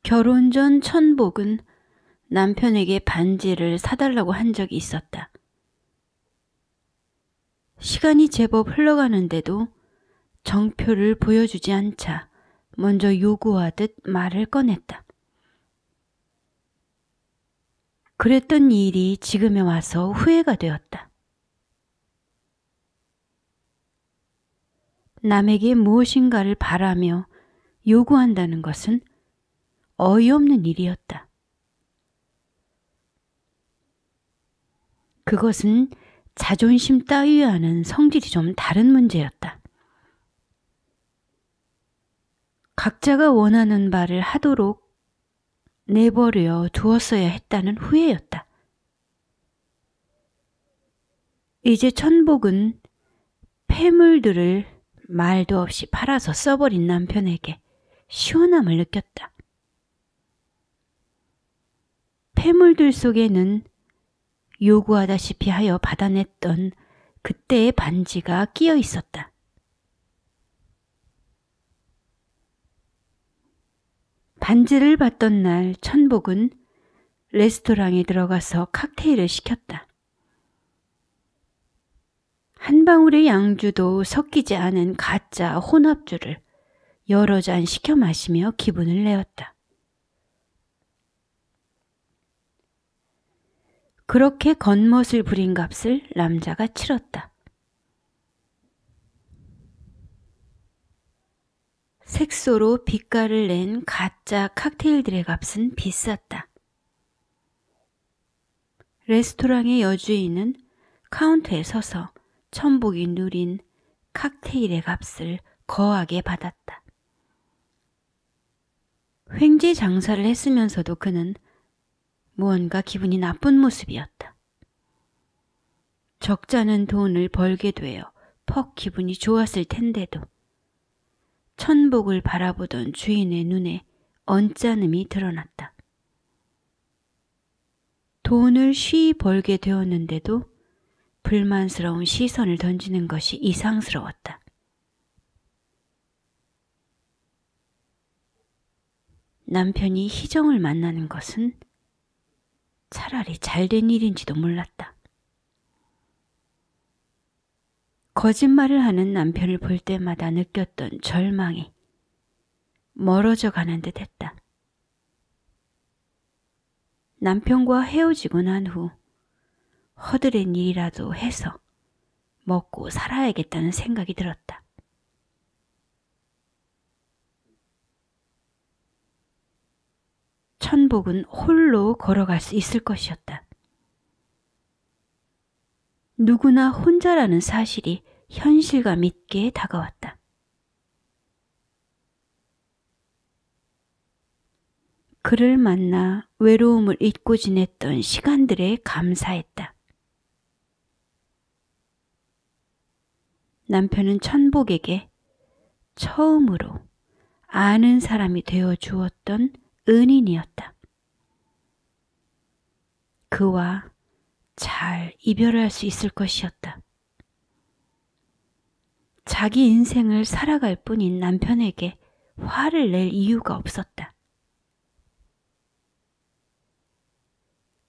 결혼 전 천복은 남편에게 반지를 사달라고 한 적이 있었다. 시간이 제법 흘러가는데도 정표를 보여주지 않자 먼저 요구하듯 말을 꺼냈다. 그랬던 일이 지금에 와서 후회가 되었다. 남에게 무엇인가를 바라며 요구한다는 것은 어이없는 일이었다. 그것은 자존심 따위와는 성질이 좀 다른 문제였다. 각자가 원하는 바를 하도록 내버려 두었어야 했다는 후회였다. 이제 천복은 폐물들을 말도 없이 팔아서 써버린 남편에게 시원함을 느꼈다. 폐물들 속에는 요구하다시피 하여 받아냈던 그때의 반지가 끼어 있었다. 반지를 받던 날 천복은 레스토랑에 들어가서 칵테일을 시켰다. 한 방울의 양주도 섞이지 않은 가짜 혼합주를 여러 잔 시켜 마시며 기분을 내었다. 그렇게 겉멋을 부린 값을 남자가 치렀다. 색소로 빛깔을 낸 가짜 칵테일들의 값은 비쌌다. 레스토랑의 여주인은 카운터에 서서 천복이 누린 칵테일의 값을 거하게 받았다. 횡재 장사를 했으면서도 그는 무언가 기분이 나쁜 모습이었다. 적잖은 돈을 벌게 되어 퍽 기분이 좋았을 텐데도 천복을 바라보던 주인의 눈에 언짢음이 드러났다. 돈을 쉬이 벌게 되었는데도 불만스러운 시선을 던지는 것이 이상스러웠다. 남편이 희정을 만나는 것은 차라리 잘된 일인지도 몰랐다. 거짓말을 하는 남편을 볼 때마다 느꼈던 절망이 멀어져 가는 듯 했다. 남편과 헤어지고 난 후 허드렛 일이라도 해서 먹고 살아야겠다는 생각이 들었다. 천복은 홀로 걸어갈 수 있을 것이었다. 누구나 혼자라는 사실이 현실감 있게 다가왔다. 그를 만나 외로움을 잊고 지냈던 시간들에 감사했다. 남편은 천복에게 처음으로 아는 사람이 되어 주었던 은인이었다. 그와 잘 이별할 수 있을 것이었다. 자기 인생을 살아갈 뿐인 남편에게 화를 낼 이유가 없었다.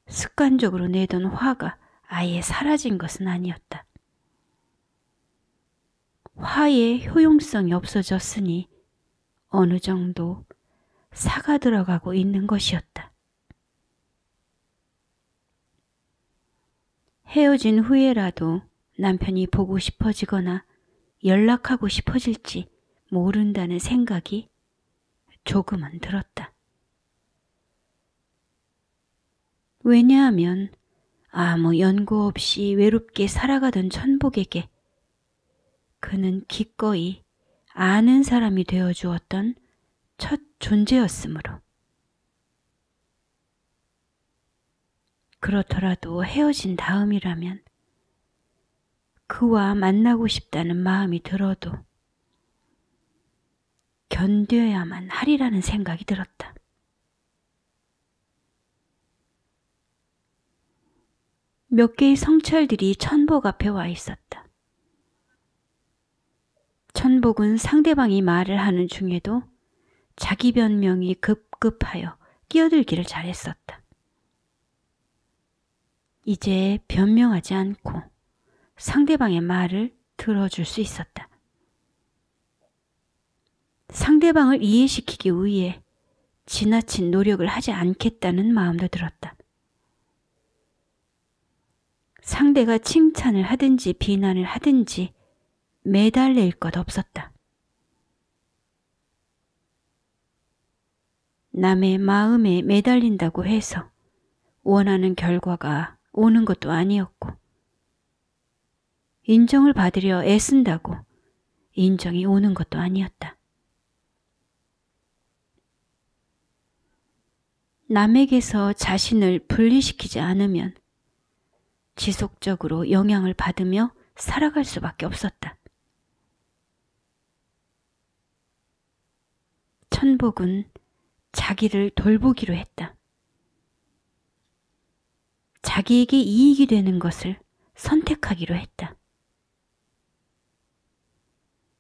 습관적으로 내던 화가 아예 사라진 것은 아니었다. 화의 효용성이 없어졌으니 어느 정도 사가들어가고 있는 것이었다. 헤어진 후에라도 남편이 보고 싶어지거나 연락하고 싶어질지 모른다는 생각이 조금은 들었다. 왜냐하면 아무 연고 없이 외롭게 살아가던 천복에게 그는 기꺼이 아는 사람이 되어 주었던 첫 존재였으므로. 그렇더라도 헤어진 다음이라면 그와 만나고 싶다는 마음이 들어도 견뎌야만 하리라는 생각이 들었다. 몇 개의 성찰들이 천복 앞에 와 있었다. 천복은 상대방이 말을 하는 중에도 자기 변명이 급급하여 끼어들기를 잘했었다. 이제 변명하지 않고 상대방의 말을 들어줄 수 있었다. 상대방을 이해시키기 위해 지나친 노력을 하지 않겠다는 마음도 들었다. 상대가 칭찬을 하든지 비난을 하든지 매달릴 것 없었다. 남의 마음에 매달린다고 해서 원하는 결과가 오는 것도 아니었고, 인정을 받으려 애쓴다고 인정이 오는 것도 아니었다. 남에게서 자신을 분리시키지 않으면 지속적으로 영향을 받으며 살아갈 수밖에 없었다. 천복은 자기를 돌보기로 했다. 자기에게 이익이 되는 것을 선택하기로 했다.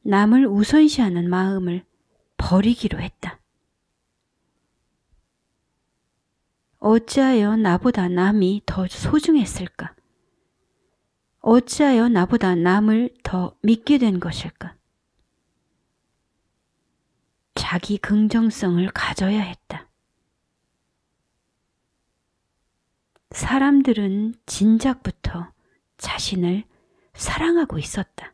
남을 우선시하는 마음을 버리기로 했다. 어찌하여 나보다 남이 더 소중했을까? 어찌하여 나보다 남을 더 믿게 된 것일까? 자기 긍정성을 가져야 했다. 사람들은 진작부터 자신을 사랑하고 있었다.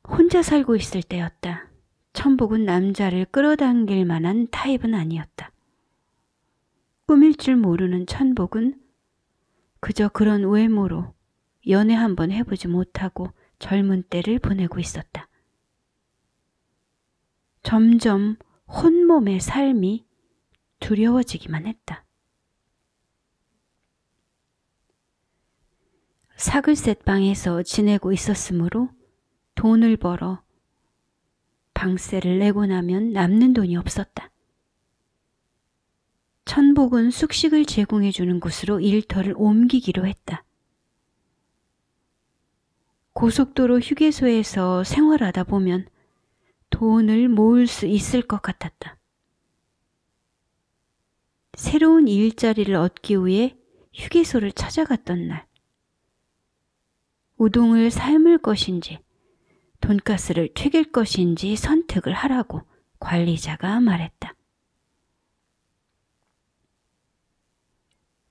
혼자 살고 있을 때였다. 천복은 남자를 끌어당길 만한 타입은 아니었다. 꾸밀 줄 모르는 천복은 그저 그런 외모로 연애 한번 해보지 못하고 젊은 때를 보내고 있었다. 점점 혼몸의 삶이 두려워지기만 했다. 사글셋 방에서 지내고 있었으므로 돈을 벌어 방세를 내고 나면 남는 돈이 없었다. 천복은 숙식을 제공해주는 곳으로 일터를 옮기기로 했다. 고속도로 휴게소에서 생활하다 보면 돈을 모을 수 있을 것 같았다. 새로운 일자리를 얻기 위해 휴게소를 찾아갔던 날, 우동을 삶을 것인지 돈가스를 튀길 것인지 선택을 하라고 관리자가 말했다.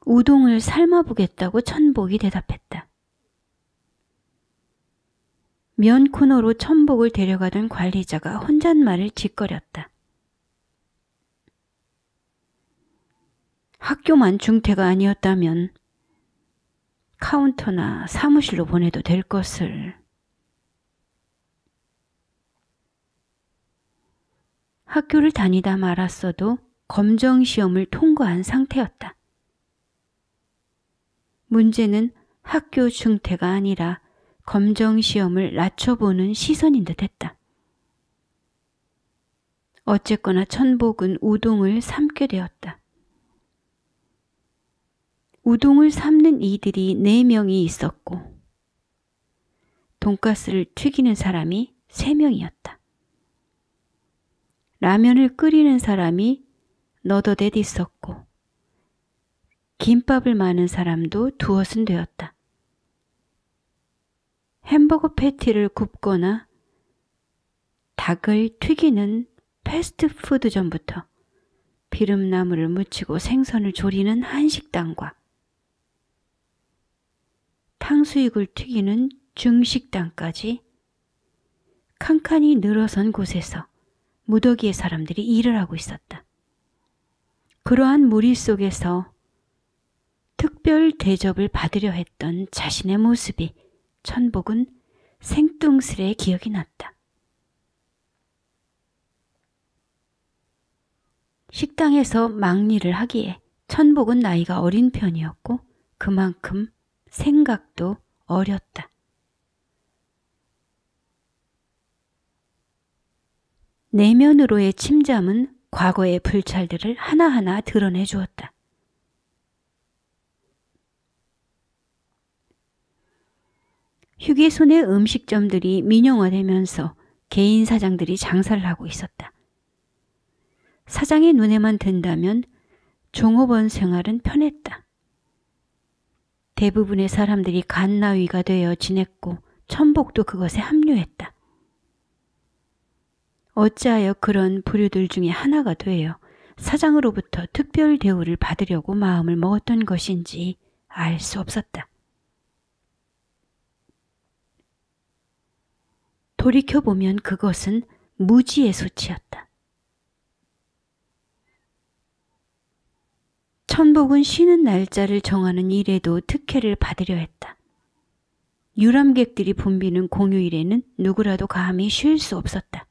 우동을 삶아보겠다고 천복이 대답했다. 면 코너로 천복을 데려가던 관리자가 혼잣말을 짓거렸다. 학교만 중퇴가 아니었다면 카운터나 사무실로 보내도 될 것을. 학교를 다니다 말았어도 검정시험을 통과한 상태였다. 문제는 학교 중퇴가 아니라 검정시험을 낮춰보는 시선인 듯 했다. 어쨌거나 천복은 우동을 삶게 되었다. 우동을 삶는 이들이 4명이 있었고 돈가스를 튀기는 사람이 3명이었다. 라면을 끓이는 사람이 너더댓 있었고 김밥을 마는 사람도 두엇은 되었다. 햄버거 패티를 굽거나 닭을 튀기는 패스트푸드점부터 비름나무를 묻히고 생선을 조리는 한식당과 탕수육을 튀기는 중식당까지 칸칸이 늘어선 곳에서 무더기의 사람들이 일을 하고 있었다. 그러한 무리 속에서 특별 대접을 받으려 했던 자신의 모습이 천복은 생뚱스레 기억이 났다. 식당에서 막일을 하기에 천복은 나이가 어린 편이었고 그만큼 생각도 어렸다. 내면으로의 침잠은 과거의 불찰들을 하나하나 드러내 주었다. 휴게소 내 음식점들이 민영화되면서 개인 사장들이 장사를 하고 있었다. 사장의 눈에만 든다면 종업원 생활은 편했다. 대부분의 사람들이 갓나위가 되어 지냈고 천복도 그것에 합류했다. 어찌하여 그런 부류들 중에 하나가 되어 사장으로부터 특별 대우를 받으려고 마음을 먹었던 것인지 알 수 없었다. 돌이켜보면 그것은 무지의 소치였다. 천복은 쉬는 날짜를 정하는 일에도 특혜를 받으려 했다. 유람객들이 붐비는 공휴일에는 누구라도 감히 쉴 수 없었다.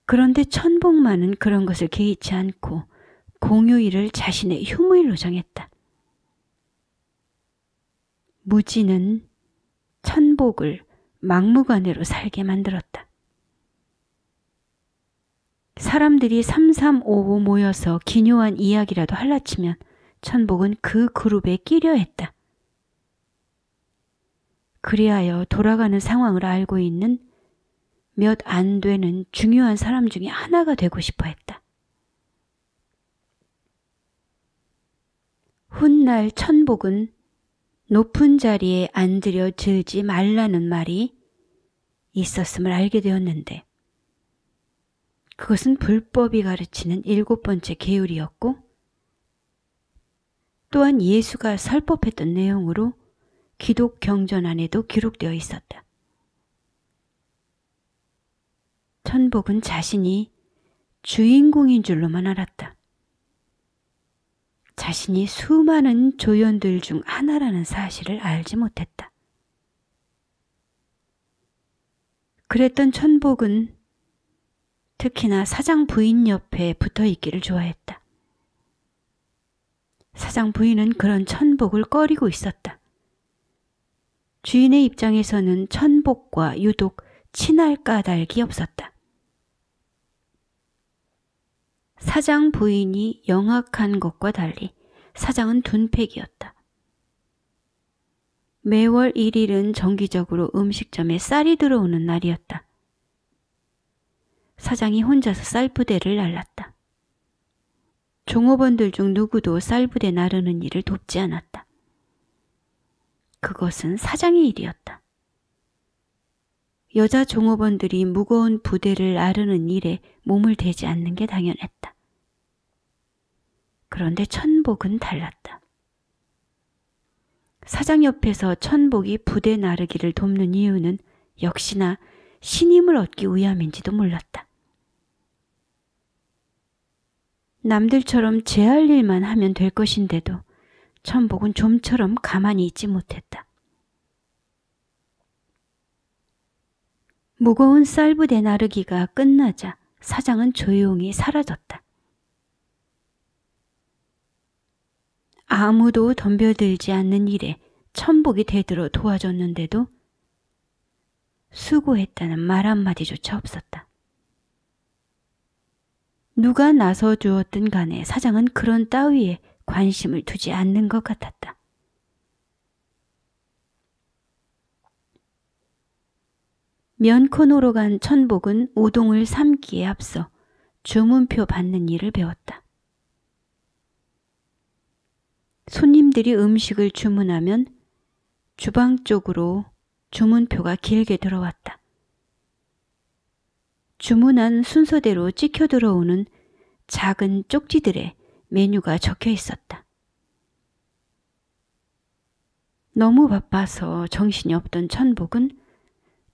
그런데 천복만은 그런 것을 개의치 않고 공휴일을 자신의 휴무일로 정했다. 무지는 천복을 막무가내로 살게 만들었다. 사람들이 3355 모여서 기묘한 이야기라도 할라치면 천복은 그 그룹에 끼려 했다. 그리하여 돌아가는 상황을 알고 있는 몇 안 되는 중요한 사람 중에 하나가 되고 싶어 했다. 훗날 천복은 높은 자리에 앉으려 들지 말라는 말이 있었음을 알게 되었는데 그것은 불법이 가르치는 7번째 계율이었고 또한 예수가 설법했던 내용으로 기독 경전 안에도 기록되어 있었다. 천복은 자신이 주인공인 줄로만 알았다. 자신이 수많은 조연들 중 하나라는 사실을 알지 못했다. 그랬던 천복은 특히나 사장 부인 옆에 붙어 있기를 좋아했다. 사장 부인은 그런 천복을 꺼리고 있었다. 주인의 입장에서는 천복과 유독 친할 까닭이 없었다. 사장 부인이 영악한 것과 달리 사장은 둔팩이었다. 매월 1일은 정기적으로 음식점에 쌀이 들어오는 날이었다. 사장이 혼자서 쌀부대를 날랐다. 종업원들 중 누구도 쌀부대 나르는 일을 돕지 않았다. 그것은 사장의 일이었다. 여자 종업원들이 무거운 부대를 나르는 일에 몸을 대지 않는 게 당연했다. 그런데 천복은 달랐다. 사장 옆에서 천복이 부대 나르기를 돕는 이유는 역시나 신임을 얻기 위함인지도 몰랐다. 남들처럼 제할 일만 하면 될 것인데도 천복은 좀처럼 가만히 있지 못했다. 무거운 쌀부대 나르기가 끝나자 사장은 조용히 사라졌다. 아무도 덤벼들지 않는 일에 천복이 대들어 도와줬는데도 수고했다는 말 한마디조차 없었다. 누가 나서 주었든 간에 사장은 그런 따위에 관심을 두지 않는 것 같았다. 면코노로 간 천복은 우동을 삶기에 앞서 주문표 받는 일을 배웠다. 손님들이 음식을 주문하면 주방 쪽으로 주문표가 길게 들어왔다. 주문한 순서대로 찍혀 들어오는 작은 쪽지들에 메뉴가 적혀 있었다. 너무 바빠서 정신이 없던 천복은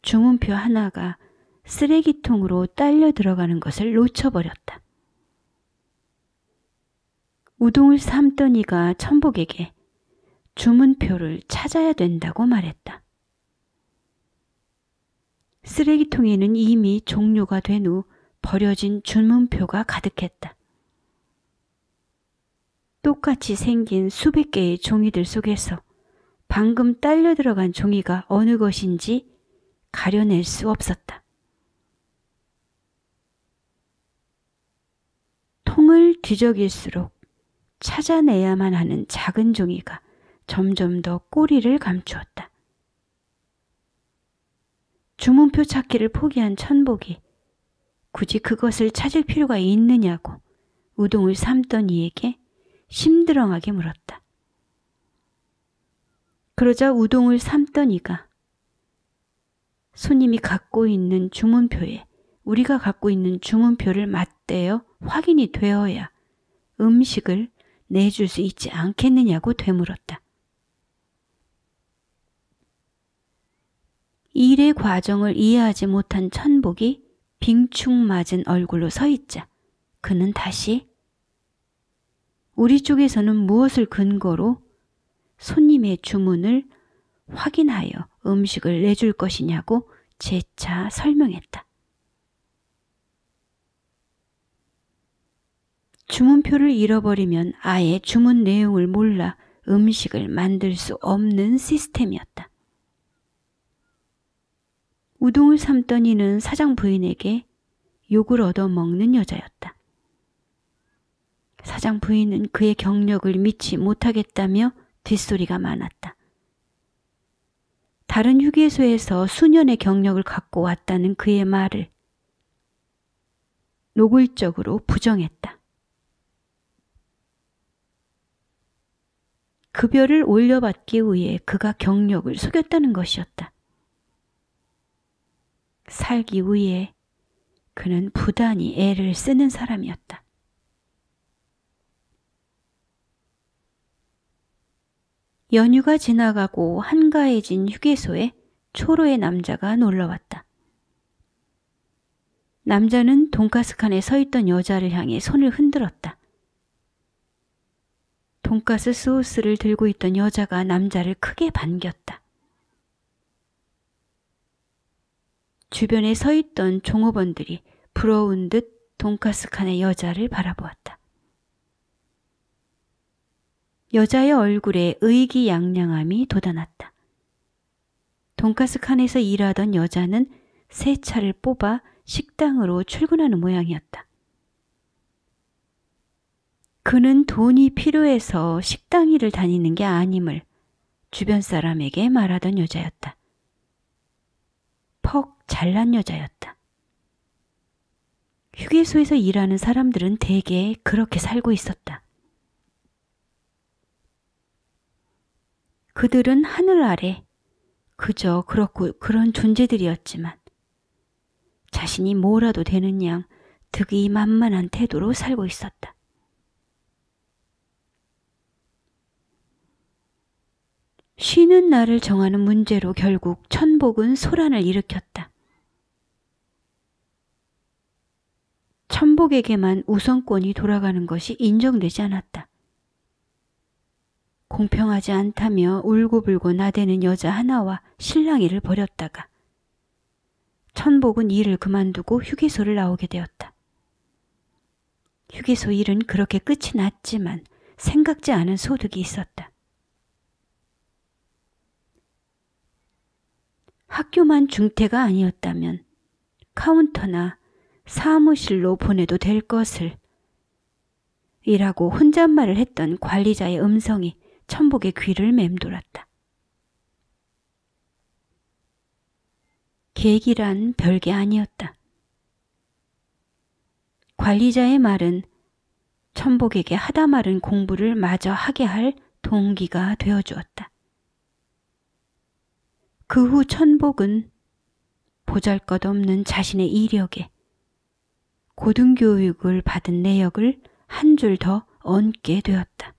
주문표 하나가 쓰레기통으로 딸려 들어가는 것을 놓쳐버렸다. 우동을 삶던 이가 천복에게 주문표를 찾아야 된다고 말했다. 쓰레기통에는 이미 종료가 된 후 버려진 주문표가 가득했다. 똑같이 생긴 수백 개의 종이들 속에서 방금 딸려 들어간 종이가 어느 것인지 가려낼 수 없었다. 통을 뒤적일수록 찾아내야만 하는 작은 종이가 점점 더 꼬리를 감추었다. 주문표 찾기를 포기한 천복이 굳이 그것을 찾을 필요가 있느냐고 우동을 삶던 이에게 심드렁하게 물었다. 그러자 우동을 삶던 이가 손님이 갖고 있는 주문표에 우리가 갖고 있는 주문표를 맞대어 확인이 되어야 음식을 내줄 수 있지 않겠느냐고 되물었다. 일의 과정을 이해하지 못한 천복이 빙축맞은 얼굴로 서 있자 그는 다시 우리 쪽에서는 무엇을 근거로 손님의 주문을 확인하여 음식을 내줄 것이냐고 재차 설명했다. 주문표를 잃어버리면 아예 주문 내용을 몰라 음식을 만들 수 없는 시스템이었다. 우동을 삶던 이는 사장 부인에게 욕을 얻어먹는 여자였다. 사장 부인은 그의 경력을 믿지 못하겠다며 뒷소리가 많았다. 다른 휴게소에서 수년의 경력을 갖고 왔다는 그의 말을 노골적으로 부정했다. 급여를 올려받기 위해 그가 경력을 속였다는 것이었다. 살기 위해 그는 부단히 애를 쓰는 사람이었다. 연휴가 지나가고 한가해진 휴게소에 초로의 남자가 놀러왔다. 남자는 돈가스 칸에 서 있던 여자를 향해 손을 흔들었다. 돈가스 소스를 들고 있던 여자가 남자를 크게 반겼다. 주변에 서 있던 종업원들이 부러운 듯 돈가스 칸의 여자를 바라보았다. 여자의 얼굴에 의기양양함이 돋아났다. 돈가스 칸에서 일하던 여자는 새 차를 뽑아 식당으로 출근하는 모양이었다. 그는 돈이 필요해서 식당 일을 다니는 게 아님을 주변 사람에게 말하던 여자였다. 퍽 잘난 여자였다. 휴게소에서 일하는 사람들은 대개 그렇게 살고 있었다. 그들은 하늘 아래 그저 그렇고 그런 존재들이었지만 자신이 뭐라도 되는 양 득이 만만한 태도로 살고 있었다. 쉬는 날을 정하는 문제로 결국 천복은 소란을 일으켰다. 천복에게만 우선권이 돌아가는 것이 인정되지 않았다. 공평하지 않다며 울고불고 나대는 여자 하나와 실랑이를 벌였다가 천복은 일을 그만두고 휴게소를 나오게 되었다. 휴게소 일은 그렇게 끝이 났지만 생각지 않은 소득이 있었다. 학교만 중퇴가 아니었다면 카운터나 사무실로 보내도 될 것을 이라고 혼잣말을 했던 관리자의 음성이 천복의 귀를 맴돌았다. 계기란 별게 아니었다. 관리자의 말은 천복에게 하다 말은 공부를 마저 하게 할 동기가 되어주었다. 그 후 천복은 보잘것없는 자신의 이력에 고등교육을 받은 내역을 한 줄 더 얹게 되었다.